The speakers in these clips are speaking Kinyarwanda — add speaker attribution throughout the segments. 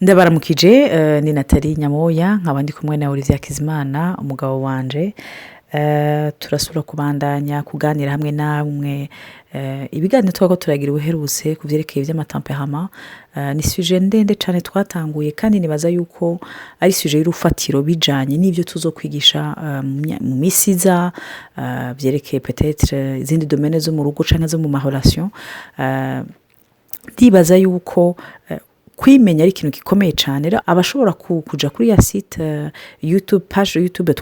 Speaker 1: ndabaramukije ni Nathalie Nyamoya nkaba ndi kumwe na Olivier Kizimana umugabo wanje turasubira kubandanya kuganira hamwe namwe ibiganiro twako turagira ubuherutse kuvyerekeye vy'amatemperament ni sujet ndende cyane twatanguye kandi nibaza yuko ari sujet y'urufatiro bijanye n'ivyo tuzokwigisha mu misiza vyerekeye peut-être izindi domaine zo mu rugo canke zo mu relation ndibaza yuko kwimenya ari ikintu gikomeye cyane rero abashobora kuja kuri ya site YouTube page YouTube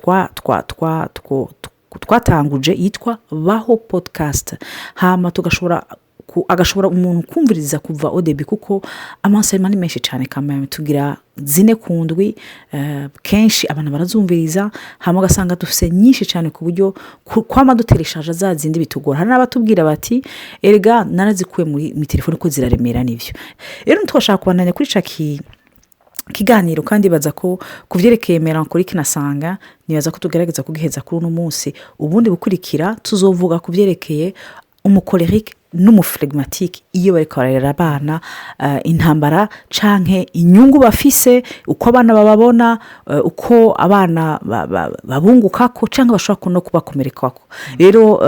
Speaker 1: twatanguje yitwa Baho Podcast hama agashobora umuntu kumviriza kuva odebi kuko amansema ni menshi cyane kamwe tugira zine kundwi kenshi abantu barazumviriza hama gasanga dufise nyinshi cyane ku buryo kwama dutereshaje zazindi bitugora hari nabatubwira bati erega narazikuye muri telefone ko ziraremera nivyo rero twashaka kubandanya kuri caki kiganiro kandi baza ko kuvyerekeye melancholique nasanga nibaza ko tugerageza kugiheza kuri uno munsi ubundi bukurikira tuzovuga kuvyerekeye umukolerique n'umuflegmatique iyo bariko bararera abana intambara canke inyungu bafise uko abana bababona uko abana babungukako canke bashobora no kubakomerekako rero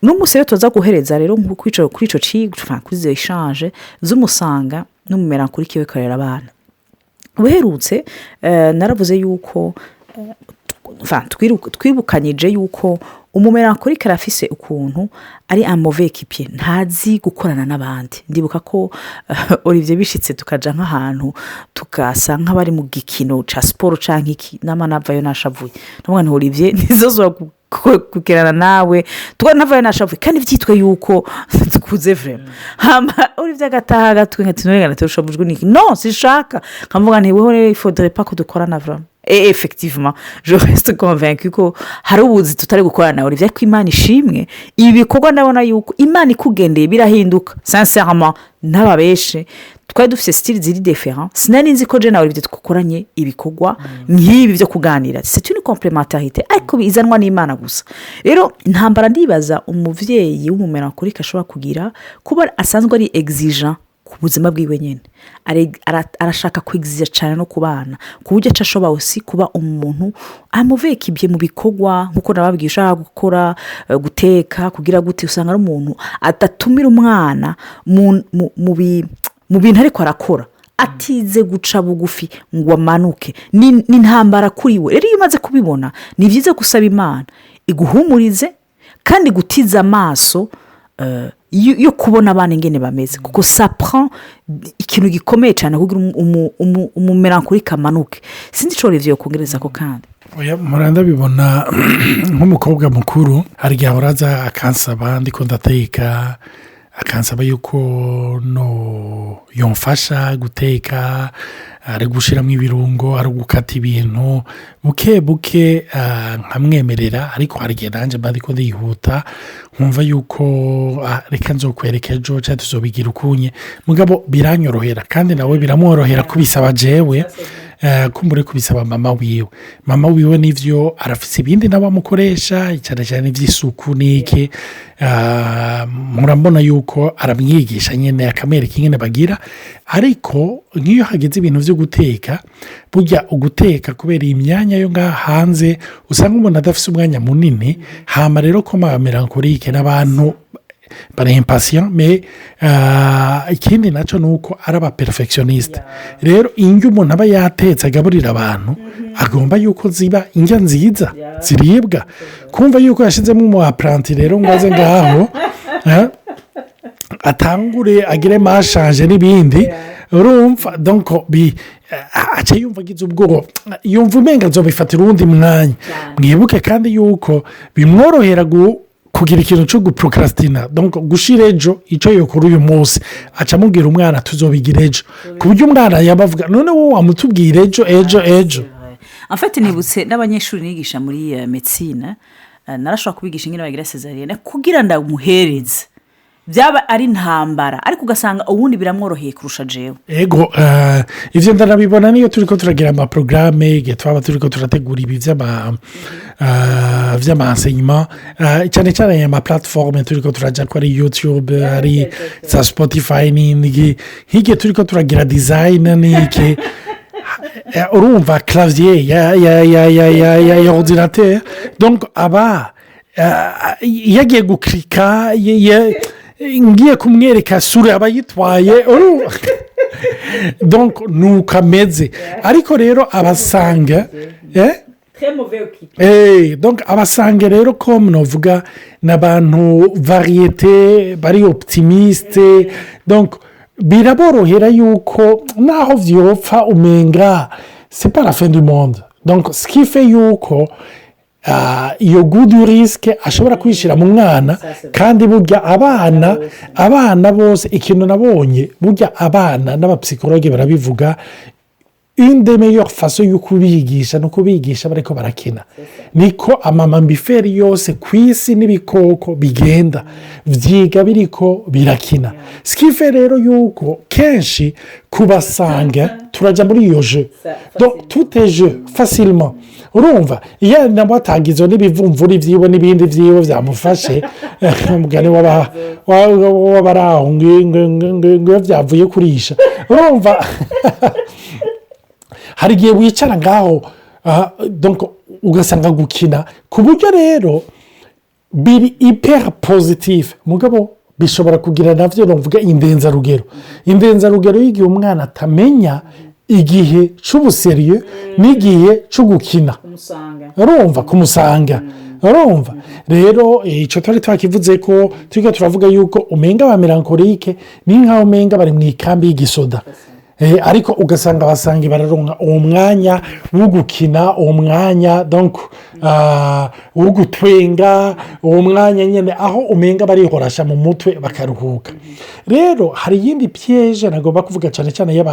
Speaker 1: n'umunsi rero tuza guhereza rero kuri ico cigwa kuri izo échange z'umusanga n'umumelancholique we karera abana uherutse naravuze yuko twibukanyije yuko umumelancholique arafise ukuntu ari un mauvais équipier ntazi gukorana n'abandi ndibuka ko Olivier bishitse tukaja nk'ahantu tukasa nk'abari mu gikino ca sport canke iki namanavayo nashavuye n'umwana Olivier nizozo kugerana nawe navayo nashavuye kandi vyitwe yuko tukuze vraiment hama Olivier agataha gatwe nkatinurengana turushabujwe niki non sishaka nkavuga nti wewe il faudrait pas que dukorana vraiment. Et effectivement, je reste convaincu ko hari ubuzi tutari gukorana Olivier ko Imana ishimwe ibikorwa ndabona yuko Imana ikugendeye birahinduka sincèrement n'ababeshe twari dufise style ziri différent sinari nzi ko je na Olivier tukoranye ibikorwa nk'ibi byo kuganira c'est une complémentarité ariko bizanwa n'Imana gusa rero intambara ndibaza umuvyeyi w'umumelancholique ashobora kugira kuba asanzwe ari exigeant ku buzima bwiwe nyene arashaka kwigizira cyane no kubana ku buryo acashobora aussi kuba umuntu amuvekibye mu bikorwa nkuko nababwiye ushaka gukora guteka kugira gute usanga ari umuntu atatumira umwana mu bintu ariko arakora atize guca bugufi ngo amanuke n'intambara kuri we rero iyo umaze kubibona ni byiza gusaba Imana iguhumurize kandi gutiza amaso yo kubona abana ingene bameze kuko ça prend ikintu gikomeye cyane kugira umumelancholique amanuke sindi cyo Olivier kongereza ko kandi
Speaker 2: oya muranda bibona nk'umukobwa mukuru hari gihe araza akansaba ndiko ndateka akansaba yuko no yomfasha guteka ari gushiramo ibirungo ari gukata ibintu buke nkamwemerera ariko hari gihe nanje bariko ndihuta nkumva yuko reka nzokwereka ejo cyangwa tuzobigira ukunye mugabo biranyorohera kandi nawe biramworohera kubisaba jewe kumbure kubisaba mama wiwe nivyo arafise ibindi nabamukoresha cyane ivy'isuku niki murambona yuko aramwigisha nyene akamwereka ingene bagira ariko nk'iyo hageze ibintu vyo guteka burya uguteka kubera imyanya yo ngaha hanze usanga umuntu adafise umwanya munini hama rero ko melancholique n'abantu bari impatient mais ikindi naco nuko araba perfectionniste rero injyo umuntu aba yatetse agaburira abantu agomba yuko ziba injya nziza ziribwa kumva yuko yashizemo mu apprenti rero ngoze ngaho atangure agire mashanje n'ibindi urumva donc acha yumva gize ubwo yumva umenga zobifatira urundi mwanya mwibuke kandi yuko bimworohera kugira ikintu cyo guprocrastina donc gushira ejo ico yokora uyu munsi aca mubwira umwana tuzobigira ejo ku buryo umwana yabavuga none wowe wamutubwira ejo
Speaker 1: en fait nibutse n'abanyeshuri nigisha muri médecine narashobora kubigisha ingene bagira césarienne kugira ndamuhereze byaba ari intambara ariko ugasanga ubundi biramworoheye kurusha jewe
Speaker 2: ego ivyo ndanabibona niyo turiko turagira amaporogaramu igihe twaba turiko turategura ibi vy'amaenseignement cyane cyane aya maplatiforume turiko turaja ko ari YouTube ari za Spotify n'indi nk'igihe turiko turagira design n'iki urumva clavier ya ordinateur donc aba yagiye guklika ngiye kumwereka sura abayitwaye donc nuko ameze ariko rero abasanga donc abasanga rero ko novuga n'abantu variyete bari optimiste donc biraborohera yuko naho vyopfa umenga c'est pas la fin du monde donc ce qui fait yuko iyo good risk ashobora kwishira mu mwana kandi burya abana bose ikintu nabonye burya abana n'abapsikologe barabivuga une des meilleures façons yo kubigisha no kubigisha bariko barakina niko amamambiferi yose kwisi n'ibikoko bigenda vyiga biriko birakina skife rero yuko kenshi kubasanga turaja muri iyo jeu donc tout est jeu facilement urumva iyo nabatangizo n'ibivumvuri vyiwe n'ibindi vyiwe vyamufashe mugane wabaraho ngo vyavuye kurisha urumva hari igihe wicara ngaho donc ugasanga gukina ku buryo rero biri hyper positive mugabo bishobora kugira navyo novuga indenzarugero y'igihe umwana atamenya igihe c'ubuserieux n'igihe co gukina urumva kumusanga urumva rero ico twari twakivuze ko turiko turavuga yuko umenga ba melancholique ni nkaho umenga bari mu ikambi y'igisoda ariko ugasanga basange bararonka uwo mwanya wo gukina uwo mwanya donc wo gutwenga uwo mwanya nyene aho umenga barihorasha mu mutwe bakaruhuka rero hari yindi piège nagomba kuvuga cyane cyane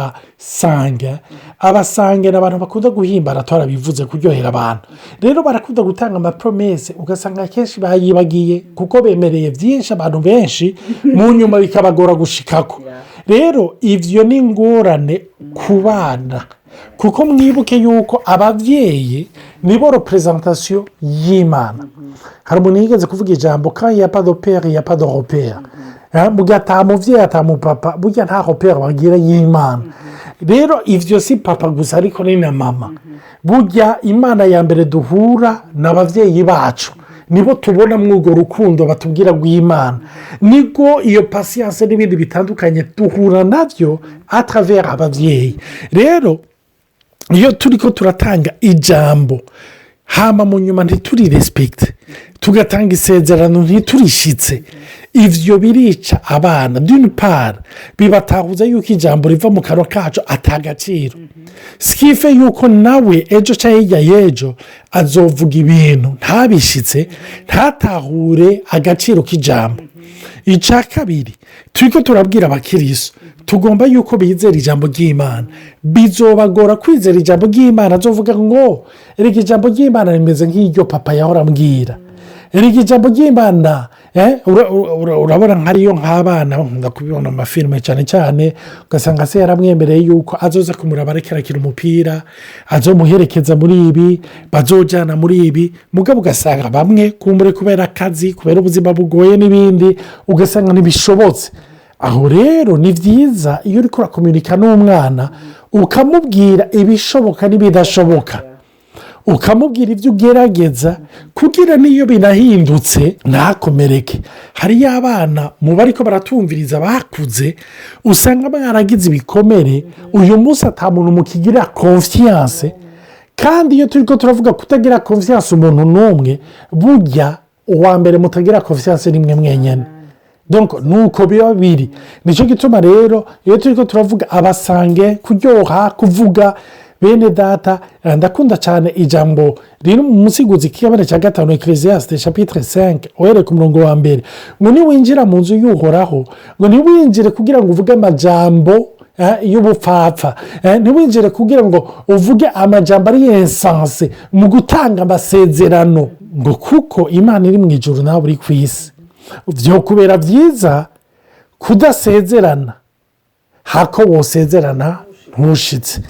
Speaker 2: abasanga n'abantu bakunda guhimbara twarabivuze kuryohera abantu rero barakunda gutanga ama promesse ugasanga kenshi bayibagiye kuko bemereye byinshi abantu benshi mu nyuma bikabagora gushikako rero ivyo ni ingorane ku bana kuko mwibuke yuko abavyeyi nibo representation y'Imana hari umuntu yigeze kuvuga ijambo quand il y a pas de père il y a pas de repère burya ata muvyeyi ata mupapa burya nta repère bagira y'Imana rero ivyo si papa gusa ariko ni na mama burya Imana ya mbere duhura n'abavyeyi bacu nibo tubona mwugo rukundo batubwira rw'Imana niko iyo patience n'ibindi bitandukanye duhura navyo à travers abavyeyi rero iyo turiko turatanga ijambo hama mu nyuma ntituri respect tugatanga isezerano ntiturishitse ivyo birica abana d'une part bibatahuza yuko ijambo riva mu kanwa kacu atagaciro skife yuko nawe ejo cyangwa yejo azovuga ibintu ntabishitse ntatahure agaciro k'ijambo icya kabiri turiko turabwira abakiristo tugomba yuko bizera ijambo ry'Imana bizobagora kwizera ijambo ry'Imana azovuga ngo erega ijambo ry'Imana rimeze nk'iryo papa yahora ambwira erega ijambo ry'Imana urabona nk'ariyo nk'abana nkunda kubibona mu mafilime cyane cyane ugasanga se yaramwemereye yuko azoza kumuraba ariko arakina umupira azomuherekeza muri ibi bazojyana muri ibi mugabo ugasanga bamwe kumbure kubera akazi kubera ubuzima bugoye n'ibindi ugasanga ntibishobotse aho rero ni byiza iyo uri kurakomunika n'umwana ukamubwira ibishoboka n'ibidashoboka ukamubwira ibyo ugerageza kugira n'iyo binahindutse ntakomereke hariyo abana mu bariko baratumviriza bakuze usanga baragize ibikomere uyu munsi ata muntu mukigira confiance kandi iyo turiko turavuga kutagira confiance umuntu n'umwe burya uwa mbere mutagira confiance nimwe mwenyene donc nuko biba biri nicyo gituma rero iyo turiko turavuga abasange kuryoha kuvuga bene data ndakunda cyane ijambo riri mu musiguzi k'ikigabane cya 5 Ecclesiastes chapitre 5 uhereye ku murongo wa mbere ngo niwinjira mu nzu y'uhoraho ngo niwinjire kugira ngo uvuge amajambo y'ubupfapfa niwinjire kugira ngo uvuge amajambo ari yensanse mu gutanga amasezerano ngo kuko Imana iri mu ijuru nawe uri ku isi byo kubera byiza kudasezerana hako wosezerana ntushitse.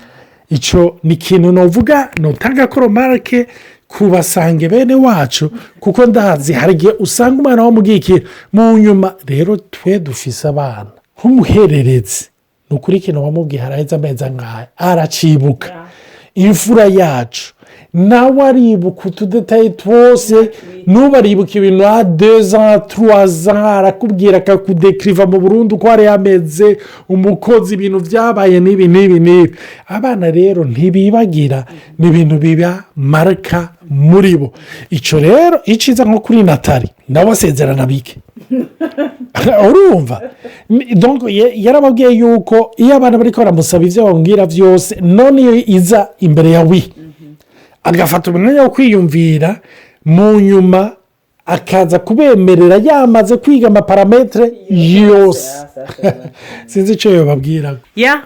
Speaker 2: Icyo ni ikintu navuga nutanga koromarike ku basange bene wacu, kuko ndazi hari igihe usanga umwana wamubwiye mu nyuma. Rero twe dufise abana nk'umuhererezi, ni ukuri ikintu wamubwiye haraheze amezi nk'aya aracibuka. Imfura yacu nawe aribuka utudetaye twose, n'ubu aribuka ibintu ha 2 ans 3 ans, arakubwira akakudekiriva mu Burundi uko hari hameze, umukozi, ibintu byabaye n'ibi n'ibi n'ibi. Abana rero ntibibagira, ni ibintu biba marika muri bo. Icyo rero iciza nko kuri Natali nawe asezerana bike urumva. Donc yarababwiye yuko iyo abana bari baramusaba ibyo bamubwira byose, none iyo iza imbere ya agafata umwanya wo kwiyumvira, mu nyuma akaza kubemerera yamaze kwiga amaparametere yose. Sinzi icyo yababwira.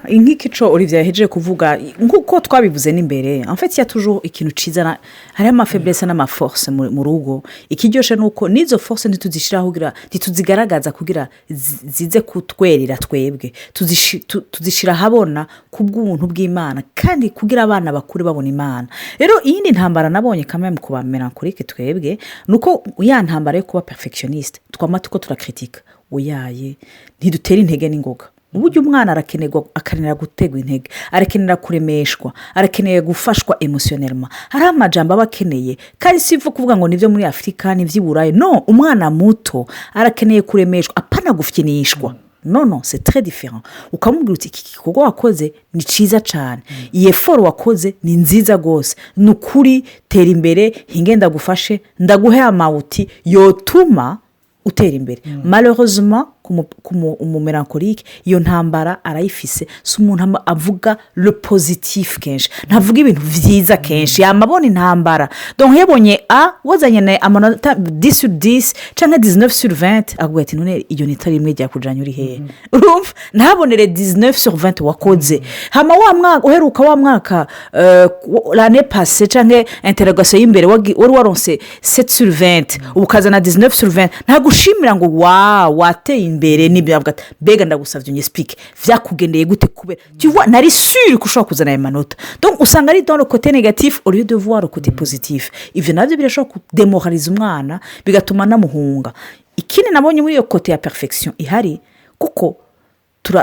Speaker 1: nk'ikico Olivier yahejeje kuvuga, nk'uko twabivuze n'imbere, en fait toujours ikintu ciza, hariho amafaiblesse n'amaforce mu rugo. Ikiryoshe nuko n'izo force ntituzishiraho kugira ntituzigaragaza kugira zize kutwerera twebwe, tuzishira habona kubw'ubuntu bw'Imana, kandi kugira abana bakure babona Imana. Rero iyindi ntambara nabonye kamwe mu kuba melancholique twebwe, nuko ya ntambara yo kuba perfectionniste twama tuko turakritika uyaye ntidutera intege n'ingoga. Uburyo umwana arakenerwa, akanera gutegwa intege, arakenera kuremeshwa, arakeneye gufashwa emotionnellement. Hari amajambo abakeneye kandi sivuga kuvuga ngo nivyo muri Afrika n'ivy'Iburayi, no, umwana muto arakeneye kuremeshwa, apana gufyinishwa. Non, c'est très différent. Ukamubwira uti iki gikorwa wakoze ni ciza cyane, iyi effort wakoze ni nziza gose, nukuri tera imbere, hingenda gufashe, ndaguhe amawuti yotuma utera imbere. Malheureusement umumelancholique iyo ntambara arayifise, si umuntu avuga le positif kenshi, ntavuga ibintu vyiza kenshi, yamabona intambara. Donc yabonye wazanye amanota 10 sur 10 canke 19 sur 20, avuga ati none iyo nitari imwe rya kujanya uri hehe. Urumva ntabonere 19 sur 20 wakoze, hama wa mwaka uheruka, wa mwaka l'année passée canke interrogation y'imbere wari waronse 7 sur 20 ukazana 19 sur 20, ntagushimira ngo wateye imbere n'ibyavuga bega ndagusavye unyespeak vyakugendeye gute kubera tu vois nari sûr kushobora kuzana ayo manota. Donc usanga ari dans le côté négatif au lieu de voir le côté positif. Ivyo navyo birashobora kudemoraliza umwana, bigatuma namuhunga. Ikindi nabonye muri iyo côté ya perfection ihari, kuko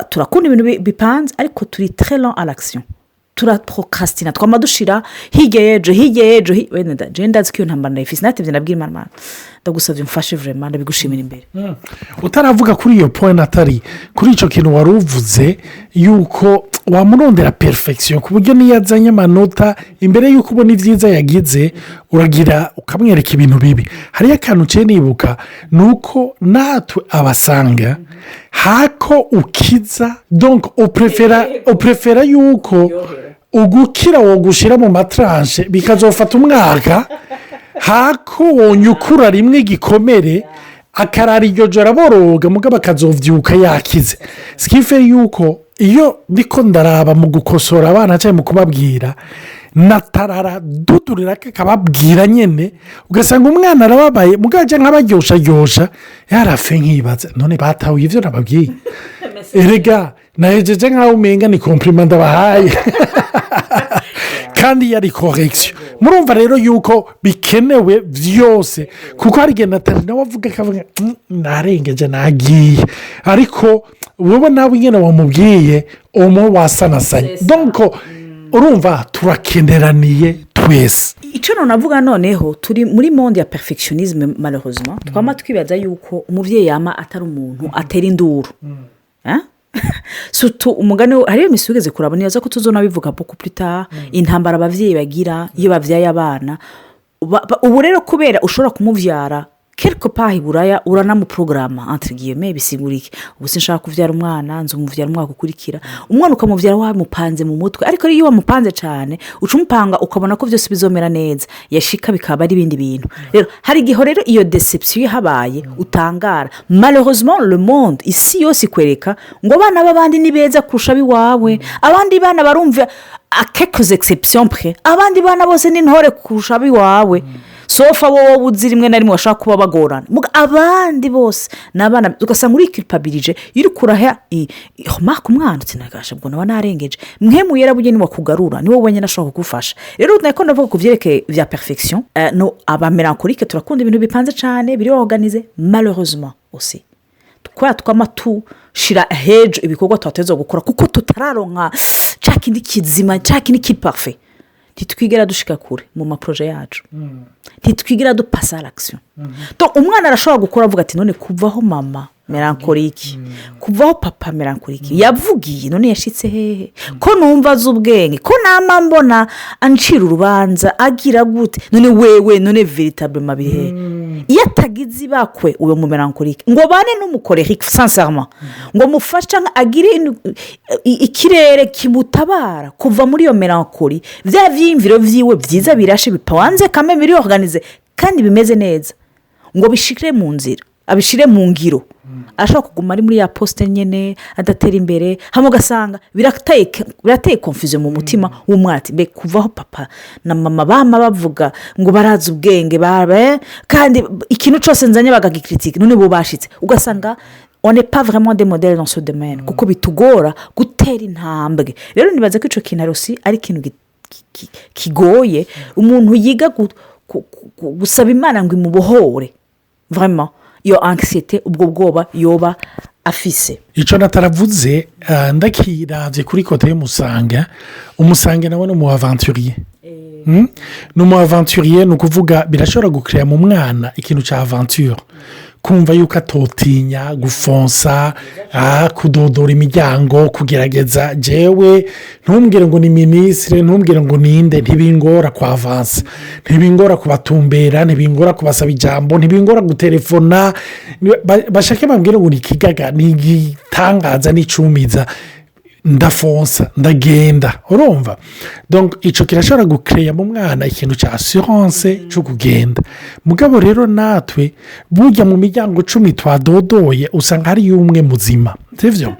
Speaker 1: turakunda ibintu bipanze ariko turi très lent à l'action, turaprocrastina, twamadushira hirya yejo wenda genda zikiyo ntambara ifise natevye nabwira Imana ndagusavye umfashe vraiment ndabigushimira imbere.
Speaker 2: Utaravuga kuri iyo point Natali, kuri ico kintu waruvuze yuko wamurondera perfection ku buryo niyazanye amanota imbere yuko ubona ivyiza yagize uragira ukamwereka ibintu bibi. Hari akantu cye nibuka nuko natwe abasanga hako ukiza, donc uprefera yuko ugukira wo gushira mu matranche bikazofata umwaka, hako wonyukura rimwe gikomere akarara iryo joro boroga mugaba akazovyuka yakize. Skife yuko iyo ndiko ndaraba mu gukosora abana cyane mu kubabwira, natarara dudurira kakababwira nyene, ugasanga umwana arababaye mugaje nk'abaryosha yarafe nkibaza none batawe ivyo nababwiye. Erega nahejeje nkaho umenga ni compliment ndabahaye kandi yari correction. Murumva rero yuko bikenewe vyose, kuko hari igihe Natali nawe avuga akavuga narengeje nagiye, ariko wowe nawe nyene wamubwiye omo wasanasanye. Donc urumva turakenderaniye twese.
Speaker 1: Icyo navuga noneho turi muri monde ya perfectionnisme malheureusement, twama twibaza yuko umuvyeyi yama atari umuntu atera induru. Surtout umugani hariyo misugeze kurabona yaza ko tuzona bivuga beaucoup plus tard, intambara abavyeyi bagira iyo bavyaye abana. Ubu rero kubera ushobora kumuvyara quelque part Iburaya uranamu programme entre guillemets bisigurike, ubu sinshaka kuvyara umwana nzumuvyara umwaka ukurikira, umwana ukamuvyara wamupanze mu mutwe, ariko iyo wamupanze cyane ucumupanga ukabona ko byose bizomera neza, yashika bikaba ari ibindi bintu. Rero hari giho rero iyo deception habaye utangara. Malheureusement le monde ici yose kwereka ngo bana babandi ni beza kurusha biwawe, abandi bana barumva à quelques exceptions près, abandi bana bose ni ntore kurusha biwawe. sofa wowe uzi rimwe na rimwe bashaka kuba bagorana abandi bose ni abana ugasanga uri kiripabirije iyo uri kuraha maka umwana utsindagasha ubwo nawe narengeje mwe mu yarabugeni wakugarura niwe wenyine ashobora kugufasha rero nako ndavuga ku byerekeye bya perfection no abamelankolike turakunda ibintu bipanze cyane biri organize malheureusement aussi kubera twamatushira hejo ibikorwa tuhateza gukora kuko tutararonka cya kindi kizima cya kindi kiparfait ntitwigera dushika kure mu maproje yacu ntitwigera dupasa l'action donc umwana arashobora gukora avuga ati none kuvaho mama melankolike kuvaho papa melankolike yavugiye none yashitse hehe ko numva azubwenge ko nama mbona ancira urubanza agira gute none wewe none véritablement bihe iyo atagize bakwe uyo mu melankolike ngo bane n'umukorere sincèrement ngo mufasha agire ikirere kimutabara kuva muri iyo melankoli vya vyimviro vyiwe vyiza birashe bipanze kame biri organize kandi bimeze neza ngo bishikire mu nzira abishire mu ngiro ashaka kuguma ari muri ya poste nyene adatera imbere hamwe ugasanga birateye confusion mu mutima w'umwana ati be kuvaho papa na mama bama bavuga ngo barazi ubwenge babe kandi ikintu cyose nzanye bagagikritique none bo bashitse ugasanga on n'est pas vraiment des modèles dans ce domaine kuko bitugora gutera intambwe rero nibaza ko ico kintu rosi ari kintu kigoye umuntu yiga gusaba Imana ngo imubohore vraiment iyo anxiété ubwo bwoba yoba afise
Speaker 2: icyo nataravuze ndakiravye kuri kote y'umusanga nawe ni mu aventurier ni mu aventurier ni ukuvuga birashobora gukrea mu mwana ikintu cya aventure kumva yuko atotinya gufonsa kudodora imiryango kugerageza jewe ntumbwire ngo ni minisitiri ntumbwire ngo ninde ntibingora kwa avansa ntibingora kubatumbera ntibingora kubasaba ijambo ntibingora gutelefona bashake bambwire ngo ni ikigaga ni igitangaza n'icumiza ndafonsa ndagenda urumva donc icyo kirashobora gukeya mu mwana ikintu cya assurance cyo kugenda mugabo rero natwe burya mu miryango 10 twadodoye usanga hari umwe muzima sivyo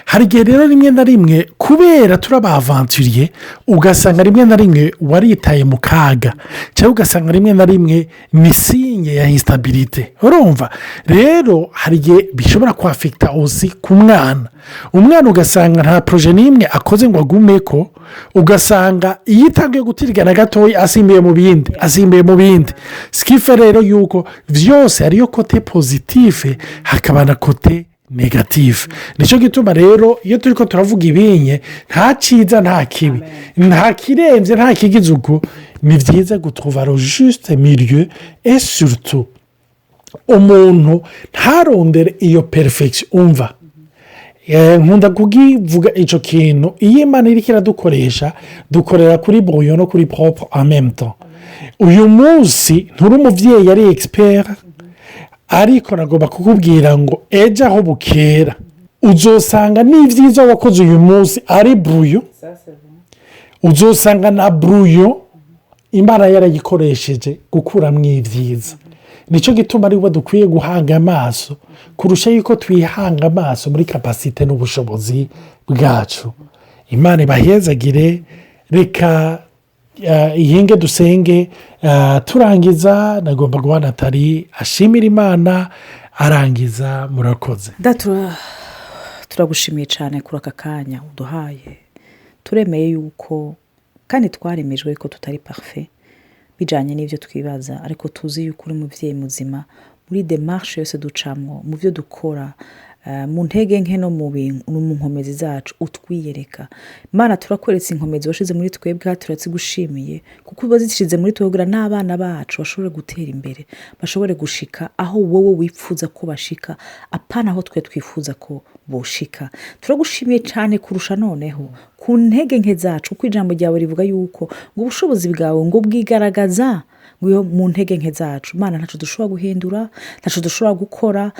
Speaker 2: hari igihe rero rimwe na rimwe kubera turabavanturiye ugasanga rimwe na rimwe waritaye mu kaga cyangwa ugasanga rimwe na rimwe ni sinye ya instabilité urumva rero hari igihe bishobora kwafekta osi ku mwana umwana ugasanga nta projet n'imwe akoze ngo agumeko ugasanga iyo itangiye gutirigana gatoya asimbiye mu bindi skife rero yuko vyose ariyo kote positive hakaba na kote negative nicyo gituma rero iyo turiko turavuga ibinye nta ciza nta kibi nta kiremvye nta kigize uko ni vyiza gutrouva le juste milieu et surtout umuntu ntarondere iyo perfection umva nkunda kugivuga icyo kintu iyo Imana iriko iradukoresha dukorera kuri brouillon no kuri propre en même temps uyu munsi nturi umuvyeyi ari expert ariko nagomba kukubwira ngo ejo aho bukera uzosanga n'ivyiza wakoze uyu munsi ari brouillon uzosanga na brouillon Imana yarayikoresheje gukuramwo ivyiza nicyo gituma ari we dukwiye guhanga amaso kurusha yuko twihanga amaso muri kapasite n'ubushobozi bwacu. Imana ibahezagire. Reka ihinge dusenge turangiza. Nagomba guha Natali ashimira Imana arangiza. Murakoze.
Speaker 1: Turagushimiye cyane kuri aka kanya uduhaye. Turemeye yuko kandi twaremejwe ko tutari parfait bijanye n'ivyo twibaza, ariko tuzi yuko uri muvyeyi muzima muri démarche yose ducamwo, mu byo dukora, mu ntege nke no mu nkomezi zacu utwiyereka. Imana turakweretse inkomezi washize muri twebwe, turazigushimiye kuko bazishize muri twebwe n'abana bacu bashobore gutera imbere, bashobore gushika aho wowe wipfuza ko bashika, apana aho twe twifuza ko boshika. Turagushimiye cyane kurusha noneho ku ntege nke zacu, uko ijambo ryawe rivuga yuko ngo ubushobozi bwawe ngo bwigaragaza ngo mu ntege nke zacu. Imana ntaco dushobora guhindura, ntaco dushobora gukora,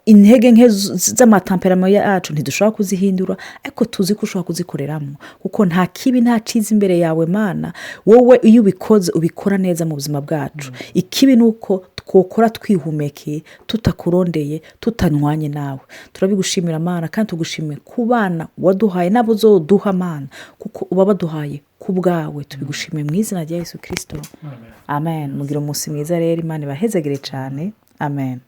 Speaker 1: intege nke z'amatemperament yacu ntidushobora kuzihindura, ariko tuzi ko ushobora kuzikoreramo kuko nta kibi nta ciza imbere yawe Mana. Wowe iyo ubikoze ubikora neza mu buzima bwacu. Ikibi nuko twokora twihumekeye tutakurondeye tutanywanye nawe. Turabigushimira Mana kandi tugushimiye ku bana waduhaye n'abo uzoduha Mana kuko uba baduhaye ku bwawe. Tubigushimiye mu izina rya Yesu Kristo, amen. Mugire umunsi mwiza rero, Imana ibahezagire cyane, amen.